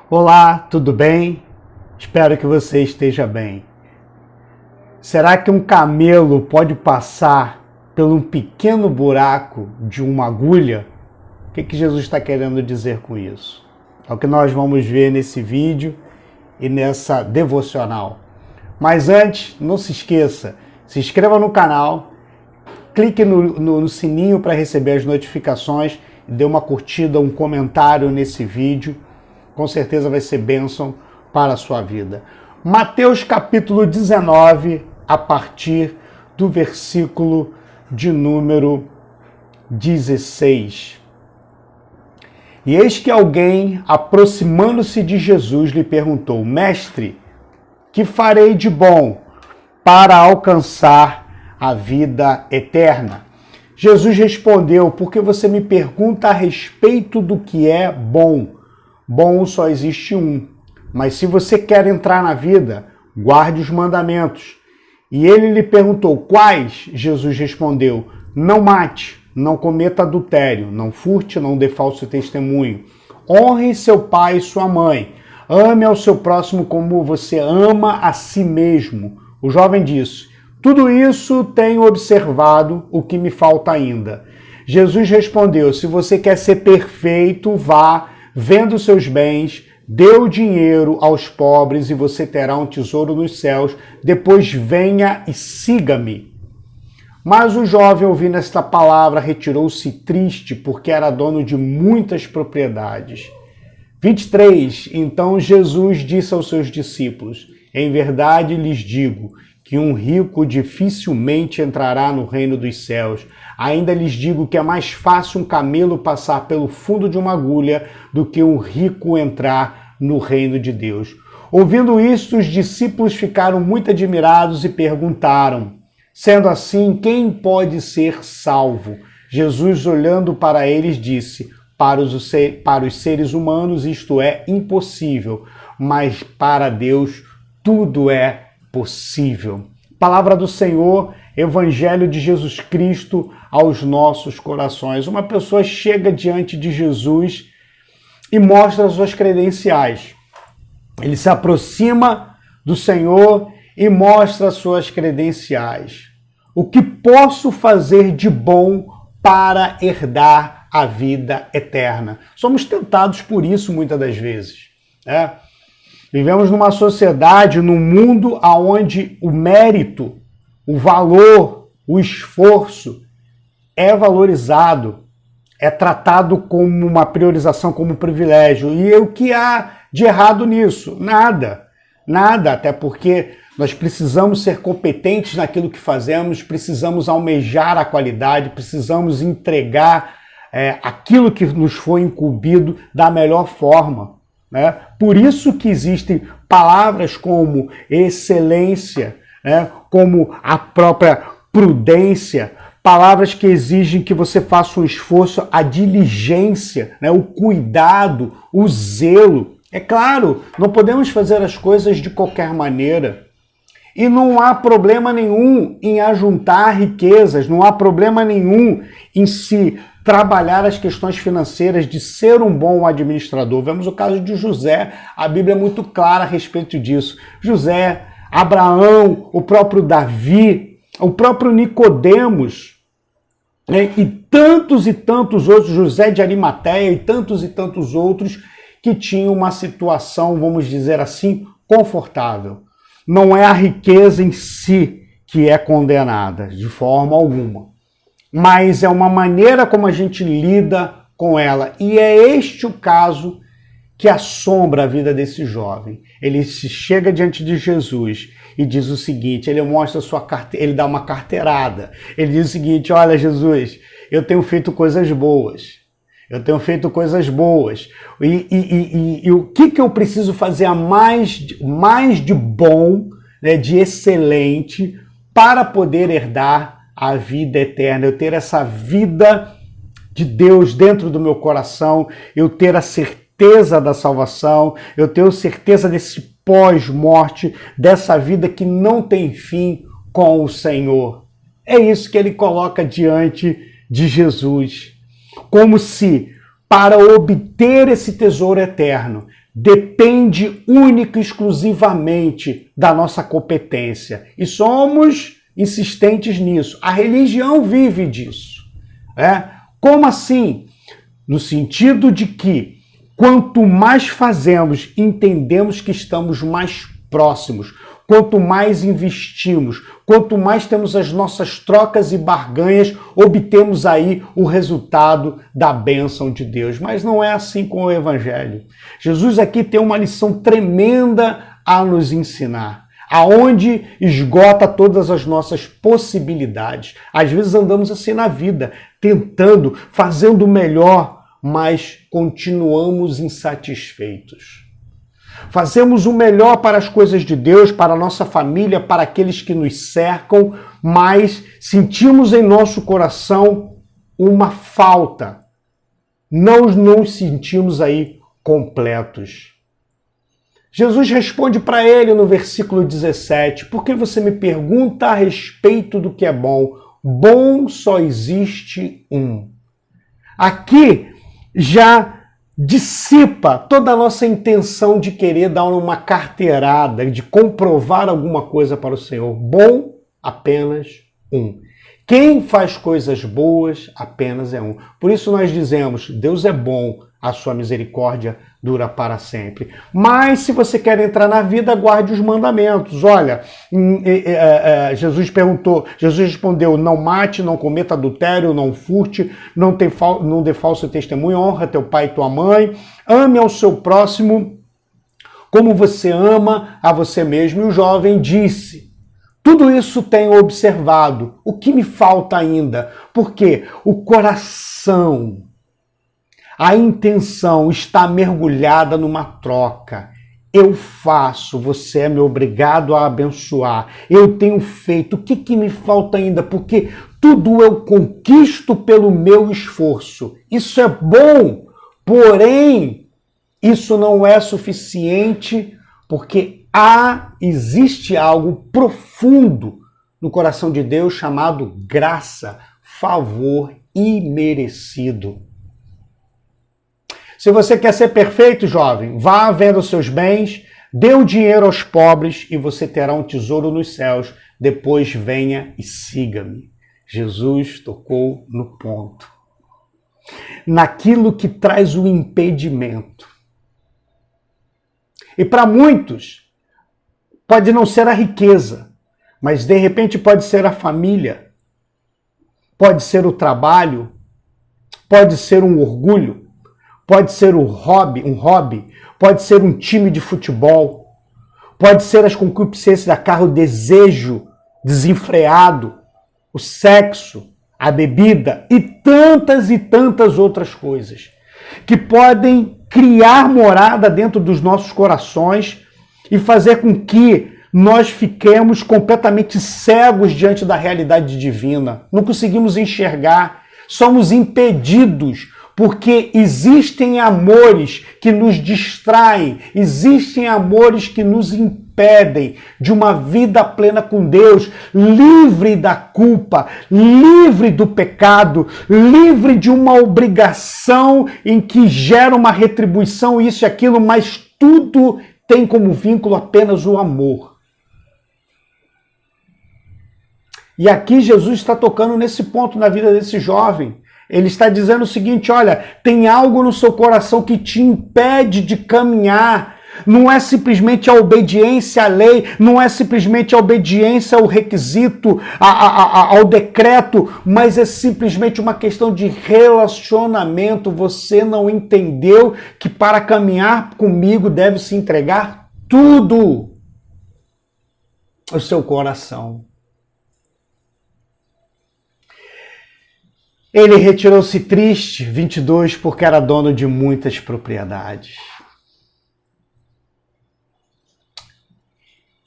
Olá, tudo bem? Espero que você esteja bem. Será que um camelo pode passar por um pequeno buraco de uma agulha? O que Jesus está querendo dizer com isso? É o que nós vamos ver nesse vídeo e nessa devocional. Mas antes, não se esqueça, se inscreva no canal, clique no sininho para receber as notificações e dê uma curtida, um comentário nesse vídeo. Com certeza vai ser bênção para a sua vida. Mateus capítulo 19, a partir do versículo de número 16. E eis que alguém, aproximando-se de Jesus, lhe perguntou: Mestre, que farei de bom para alcançar a vida eterna? Jesus respondeu: por que você me pergunta a respeito do que é bom? Bom só existe um, mas se você quer entrar na vida, guarde os mandamentos. E ele lhe perguntou: quais? Jesus respondeu: não mate, não cometa adultério, não furte, não dê falso testemunho. Honre seu pai e sua mãe. Ame ao seu próximo como você ama a si mesmo. O jovem disse: tudo isso tenho observado, o que me falta ainda. Jesus respondeu: se você quer ser perfeito, vá, venda seus bens, dê o dinheiro aos pobres e você terá um tesouro nos céus. Depois venha e siga-me. Mas o jovem, ouvindo esta palavra, retirou-se triste, porque era dono de muitas propriedades. 23. Então Jesus disse aos seus discípulos: em verdade lhes digo que um rico dificilmente entrará no reino dos céus. Ainda lhes digo que é mais fácil um camelo passar pelo fundo de uma agulha do que um rico entrar no reino de Deus. Ouvindo isto, os discípulos ficaram muito admirados e perguntaram: sendo assim, quem pode ser salvo? Jesus, olhando para eles, disse: para os seres humanos isto é impossível, mas para Deus tudo é possível. Palavra do Senhor, Evangelho de Jesus Cristo aos nossos corações. Uma pessoa chega diante de Jesus e mostra suas credenciais. Ele se aproxima do Senhor e mostra suas credenciais. O que posso fazer de bom para herdar a vida eterna? Somos tentados por isso muitas das vezes, né? Vivemos numa sociedade, num mundo onde o mérito, o valor, o esforço é valorizado, é tratado como uma priorização, como um privilégio. E o que há de errado nisso? Nada. Nada, até porque nós precisamos ser competentes naquilo que fazemos, precisamos almejar a qualidade, precisamos entregar aquilo que nos foi incumbido da melhor forma. Né? Por isso que existem palavras como excelência, né? Como a própria prudência, palavras que exigem que você faça um esforço, a diligência, né? O cuidado, o zelo. É claro, não podemos fazer as coisas de qualquer maneira. E não há problema nenhum em ajuntar riquezas, não há problema nenhum em se trabalhar as questões financeiras, de ser um bom administrador. Vemos o caso de José, a Bíblia é muito clara a respeito disso. José, Abraão, o próprio Davi, o próprio Nicodemos, né? E tantos outros, José de Arimateia e tantos outros que tinham uma situação, vamos dizer assim, confortável. Não é a riqueza em si que é condenada, de forma alguma. Mas é uma maneira como a gente lida com ela. E é este o caso que assombra a vida desse jovem. Ele chega diante de Jesus e diz o seguinte, ele mostra sua carteira, ele dá uma carteirada. Ele diz o seguinte: olha, Jesus, eu tenho feito coisas boas. Eu tenho feito coisas boas. E o que eu preciso fazer mais de bom, né, de excelente, para poder herdar a vida eterna? Eu ter essa vida de Deus dentro do meu coração, eu ter a certeza da salvação, eu ter a certeza desse pós-morte, dessa vida que não tem fim com o Senhor. É isso que ele coloca diante de Jesus. Como se para obter esse tesouro eterno depende única e exclusivamente da nossa competência. E somos insistentes nisso. A religião vive disso. Como assim? No sentido de que quanto mais fazemos, entendemos que estamos mais próximos. Quanto mais investimos, quanto mais temos as nossas trocas e barganhas, obtemos aí o resultado da bênção de Deus. Mas não é assim com o Evangelho. Jesus aqui tem uma lição tremenda a nos ensinar, aonde esgota todas as nossas possibilidades. Às vezes andamos assim na vida, tentando, fazendo o melhor, mas continuamos insatisfeitos. Fazemos o melhor para as coisas de Deus, para a nossa família, para aqueles que nos cercam, mas sentimos em nosso coração uma falta. Não nos sentimos aí completos. Jesus responde para ele no versículo 17, por que você me pergunta a respeito do que é bom? Bom só existe um. Aqui já dissipa toda a nossa intenção de querer dar uma carteirada, de comprovar alguma coisa para o Senhor. Bom, apenas um. Quem faz coisas boas, apenas é um. Por isso nós dizemos, Deus é bom, a sua misericórdia dura para sempre. Mas se você quer entrar na vida, guarde os mandamentos. Olha, Jesus respondeu, não mate, não cometa adultério, não furte, não dê falso testemunho, honra teu pai e tua mãe, ame ao seu próximo como você ama a você mesmo. E o jovem disse, tudo isso tenho observado, o que me falta ainda? Porque o coração, a intenção está mergulhada numa troca. Eu faço, você é me obrigado a abençoar. Eu tenho feito, o que me falta ainda? Porque tudo eu conquisto pelo meu esforço. Isso é bom, porém, isso não é suficiente, porque existe algo profundo no coração de Deus chamado graça, favor imerecido. Se você quer ser perfeito, jovem, vá venda os seus bens, dê o dinheiro aos pobres e você terá um tesouro nos céus. Depois venha e siga-me. Jesus tocou no ponto. Naquilo que traz o impedimento. E para muitos, pode não ser a riqueza, mas de repente pode ser a família, pode ser o trabalho, pode ser um orgulho, pode ser um hobby, pode ser um time de futebol, pode ser as concupiscências da carne, o desejo desenfreado, o sexo, a bebida e tantas outras coisas que podem criar morada dentro dos nossos corações e fazer com que nós fiquemos completamente cegos diante da realidade divina. Não conseguimos enxergar, somos impedidos porque existem amores que nos distraem, existem amores que nos impedem de uma vida plena com Deus, livre da culpa, livre do pecado, livre de uma obrigação em que gera uma retribuição, isso e aquilo, mas tudo tem como vínculo apenas o amor. E aqui Jesus está tocando nesse ponto na vida desse jovem. Ele está dizendo o seguinte, olha, tem algo no seu coração que te impede de caminhar. Não é simplesmente a obediência à lei, não é simplesmente a obediência ao requisito, ao decreto, mas é simplesmente uma questão de relacionamento. Você não entendeu que para caminhar comigo deve se entregar tudo o seu coração. Ele retirou-se triste, 22, porque era dono de muitas propriedades.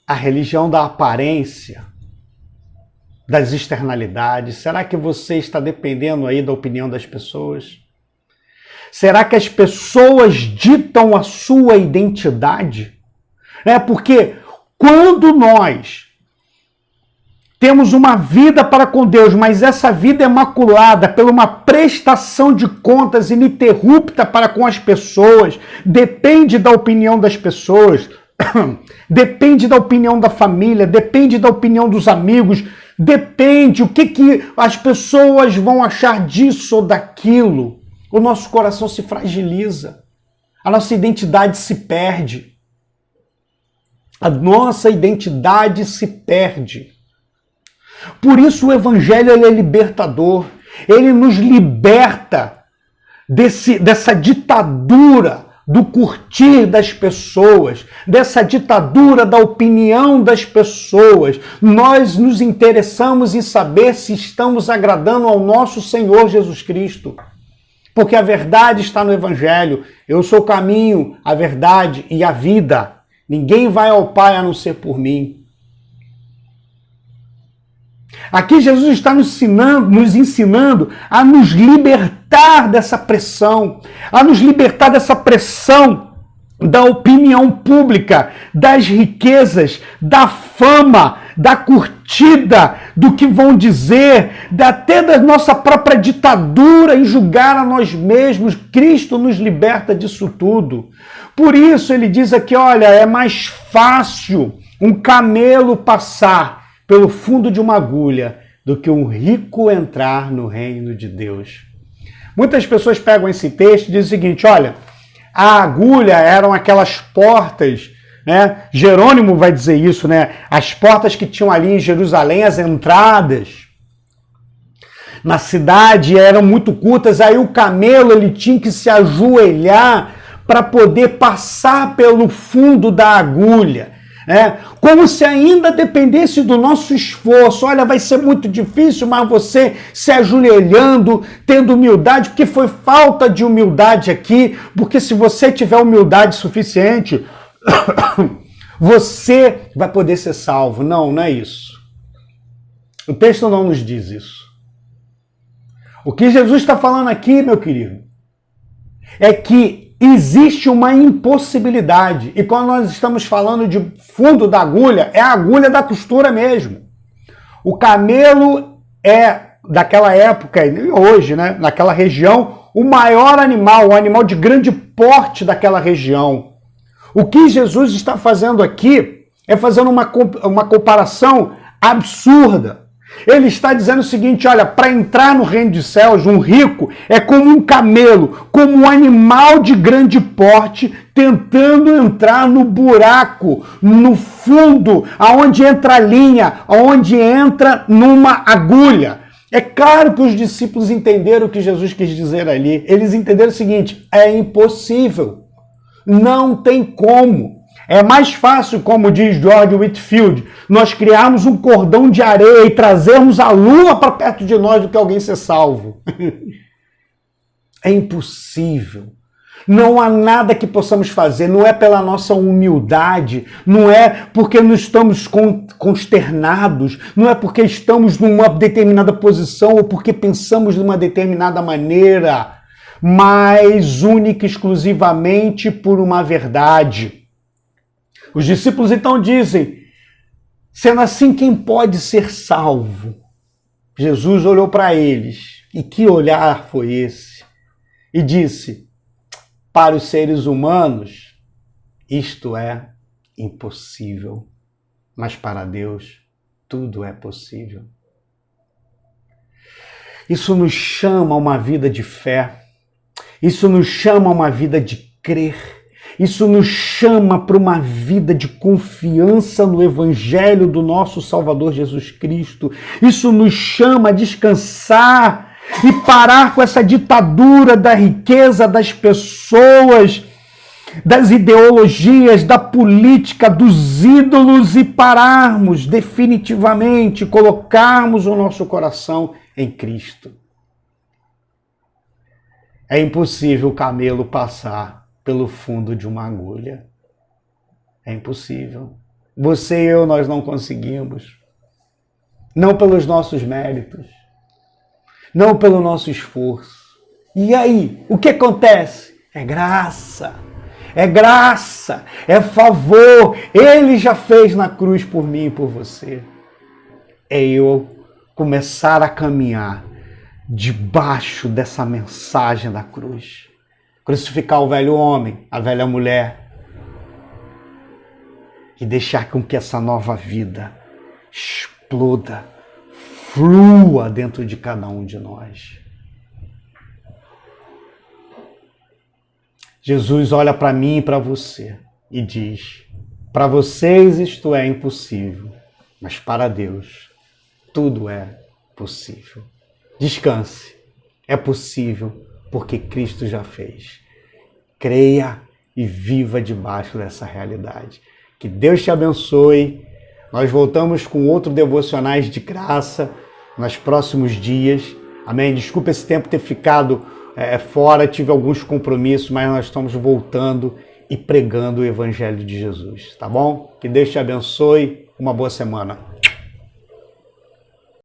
A religião da aparência, das externalidades. Será que você está dependendo aí da opinião das pessoas? Será que as pessoas ditam a sua identidade? Porque quando nós temos uma vida para com Deus, mas essa vida é maculada por uma prestação de contas ininterrupta para com as pessoas, depende da opinião das pessoas, depende da opinião da família, depende da opinião dos amigos, depende o que as pessoas vão achar disso ou daquilo. O nosso coração se fragiliza, a nossa identidade se perde. A nossa identidade se perde. Por isso o Evangelho ele é libertador. Ele nos liberta dessa ditadura do curtir das pessoas, dessa ditadura da opinião das pessoas. Nós nos interessamos em saber se estamos agradando ao nosso Senhor Jesus Cristo. Porque a verdade está no Evangelho. Eu sou o caminho, a verdade e a vida. Ninguém vai ao Pai a não ser por mim. Aqui Jesus está nos ensinando a nos libertar dessa pressão, a nos libertar dessa pressão da opinião pública, das riquezas, da fama, da curtida, do que vão dizer, até da nossa própria ditadura em julgar a nós mesmos. Cristo nos liberta disso tudo. Por isso ele diz aqui, olha, é mais fácil um camelo passar pelo fundo de uma agulha do que um rico entrar no reino de Deus. Muitas pessoas pegam esse texto e dizem o seguinte, olha, a agulha eram aquelas portas, né? Jerônimo vai dizer isso, né? As portas que tinham ali em Jerusalém, as entradas na cidade eram muito curtas, aí o camelo ele tinha que se ajoelhar para poder passar pelo fundo da agulha. Como se ainda dependesse do nosso esforço. Olha, vai ser muito difícil, mas você se ajoelhando, tendo humildade, porque foi falta de humildade aqui, porque se você tiver humildade suficiente, você vai poder ser salvo. Não, não é isso. O texto não nos diz isso. O que Jesus está falando aqui, meu querido, é que existe uma impossibilidade. E quando nós estamos falando de fundo da agulha, é a agulha da costura mesmo. O camelo é, daquela época, hoje, né, naquela região, o maior animal, o animal de grande porte daquela região. O que Jesus está fazendo aqui é fazendo uma comparação absurda. Ele está dizendo o seguinte, olha, para entrar no reino dos céus, um rico é como um camelo, como um animal de grande porte, tentando entrar no buraco, no fundo, aonde entra a linha, aonde entra numa agulha. É claro que os discípulos entenderam o que Jesus quis dizer ali. Eles entenderam o seguinte, é impossível, não tem como. É mais fácil, como diz George Whitefield, nós criarmos um cordão de areia e trazermos a lua para perto de nós do que alguém ser salvo. É impossível. Não há nada que possamos fazer, não é pela nossa humildade, não é porque não estamos consternados, não é porque estamos numa determinada posição ou porque pensamos de uma determinada maneira, mas única e exclusivamente por uma verdade. Os discípulos então dizem, sendo assim, quem pode ser salvo? Jesus olhou para eles, e que olhar foi esse? E disse, para os seres humanos, isto é impossível, mas para Deus tudo é possível. Isso nos chama a uma vida de fé, isso nos chama a uma vida de crer, isso nos chama para uma vida de confiança no Evangelho do nosso Salvador Jesus Cristo. Isso nos chama a descansar e parar com essa ditadura da riqueza das pessoas, das ideologias, da política, dos ídolos e pararmos definitivamente, colocarmos o nosso coração em Cristo. É impossível o camelo passar pelo fundo de uma agulha. É impossível. Você e eu, nós não conseguimos. Não pelos nossos méritos. Não pelo nosso esforço. E aí, o que acontece? É graça. É graça. É favor. Ele já fez na cruz por mim e por você. é eu começar a caminhar debaixo dessa mensagem da cruz. Crucificar o velho homem, a velha mulher e deixar com que essa nova vida exploda, flua dentro de cada um de nós. Jesus olha para mim e para você e diz: para vocês isto é impossível, mas para Deus tudo é possível. Descanse, é possível porque Cristo já fez. Creia e viva debaixo dessa realidade. Que Deus te abençoe. Nós voltamos com outro Devocionais de Graça nos próximos dias. Amém? Desculpa esse tempo ter ficado fora, tive alguns compromissos, mas nós estamos voltando e pregando o Evangelho de Jesus, tá bom? Que Deus te abençoe. Uma boa semana.